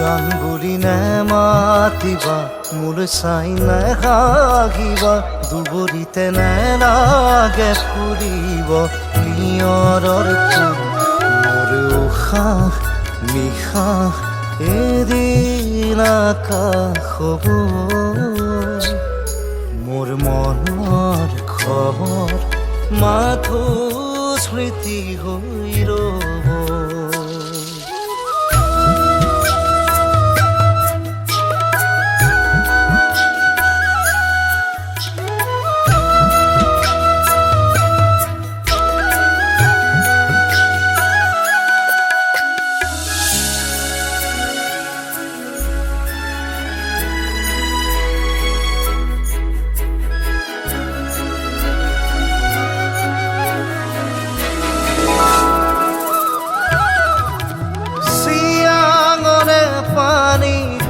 জান বুলি নেমাতিবা মোৰ চাই নাহাগিবা দুবৰিতে নেলাগে ফুৰিব নিয়ৰৰ ফুল মোৰ উশাহ নিশাহ এদিন আকাশ হ'ব মোৰ মনৰ খবৰ মাথো স্মৃতি হৈ ৰ'ব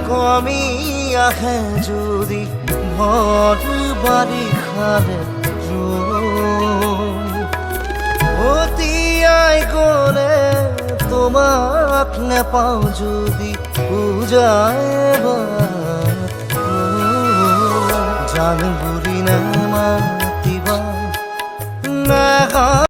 কমি আহে যদি ভৰ বাৰিষাৰ অতিয়াই গ'লে তোমাক নেপাওঁ যদি বুজাই জান বুলি নেমাতিবা